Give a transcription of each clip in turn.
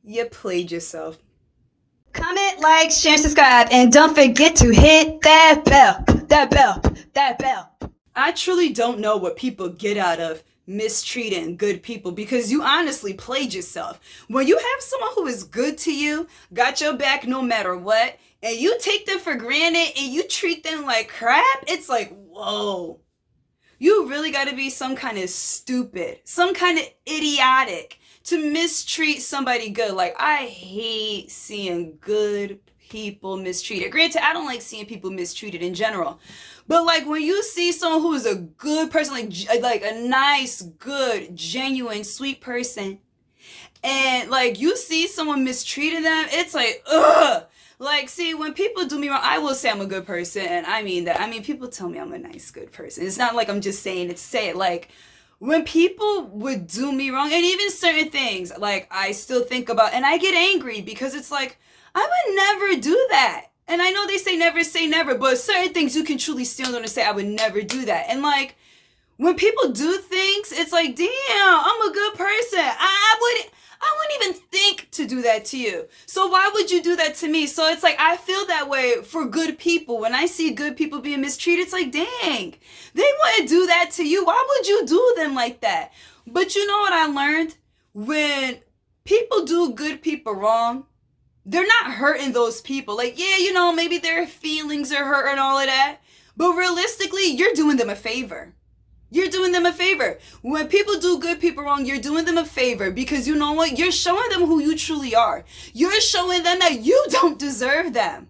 You played yourself. Comment, like, share, subscribe, and don't forget to hit that bell. That bell. That bell. I truly don't know what people get out of mistreating good people because you honestly played yourself. When you have someone who is good to you, got your back no matter what, and you take them for granted and you treat them like crap, it's like, whoa. You really got to be some kind of stupid, some kind of idiotic to mistreat somebody good. Like, I hate seeing good people mistreated. Granted, I don't like seeing people mistreated in general. But like when you see someone who is a good person, like a nice, good, genuine, sweet person, and like you see someone mistreating them, it's like, ugh. Like, see, when people do me wrong, I will say I'm a good person, and I mean that. I mean, people tell me I'm a nice, good person. It's not like I'm just saying it to say it. Like, when people would do me wrong, and even certain things, like, I still think about, and I get angry because it's like, I would never do that. And I know they say never, but certain things you can truly stand on and say, I would never do that. And like, when people do things, it's like, damn, I'm a good person. I wouldn't even think to do that to you. So why would you do that to me? So it's like, I feel that way for good people. When I see good people being mistreated, it's like, dang, they wouldn't do that to you. Why would you do them like that? But you know what I learned? When people do good people wrong, they're not hurting those people. Like, yeah, you know, maybe their feelings are hurt and all of that. But realistically, you're doing them a favor. You're doing them a favor. When people do good people wrong, you're doing them a favor because you know what? You're showing them who you truly are. You're showing them that you don't deserve them.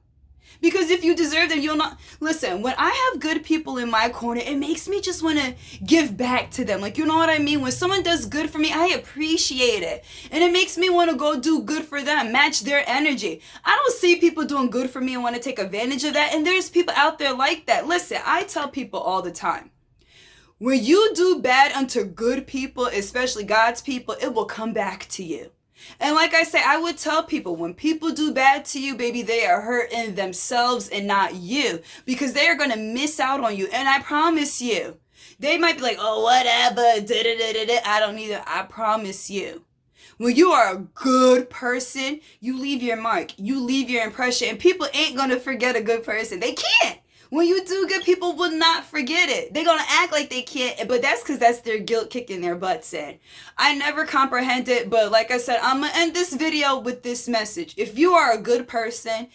Because if you deserve them, you'll not. Listen, when I have good people in my corner, it makes me just want to give back to them. Like, you know what I mean? When someone does good for me, I appreciate it. And it makes me want to go do good for them, match their energy. I don't see people doing good for me and want to take advantage of that. And there's people out there like that. Listen, I tell people all the time, when you do bad unto good people, especially God's people, it will come back to you. And like I say, I would tell people, when people do bad to you, baby, they are hurting themselves and not you, because they are going to miss out on you. And I promise you, they might be like, oh, whatever, I don't need it. I promise you. When you are a good person, you leave your mark, you leave your impression, and people ain't going to forget a good person. They can't. When you do good, people will not forget it. They're going to act like they can't, but that's because that's their guilt kicking their butts in. I never comprehend it, but like I said, I'm going to end this video with this message. If you are a good person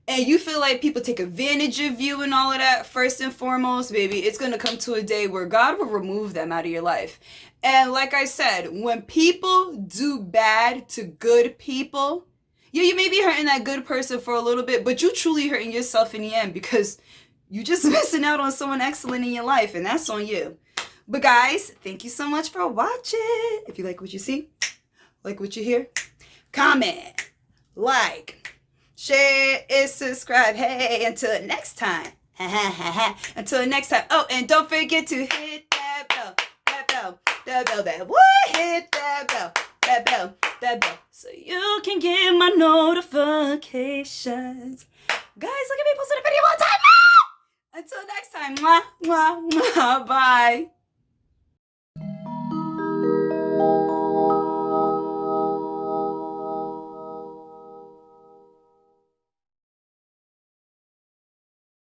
and you feel like people take advantage of you and all of that, first and foremost, baby, it's going to come to a day where God will remove them out of your life. And like I said, when people do bad to good people, yeah, you may be hurting that good person for a little bit, but you truly hurting yourself in the end because you're just missing out on someone excellent in your life, and that's on you. But guys, thank you so much for watching. If you like what you see, like what you hear, comment, like, share, and subscribe. Hey, until next time. Until next time. Oh, and don't forget to hit that bell, that bell. What? Hit that bell, so you can get my notifications. Guys, look at me posting a video all the time. Until next time, mwah, mwah, mwah, bye.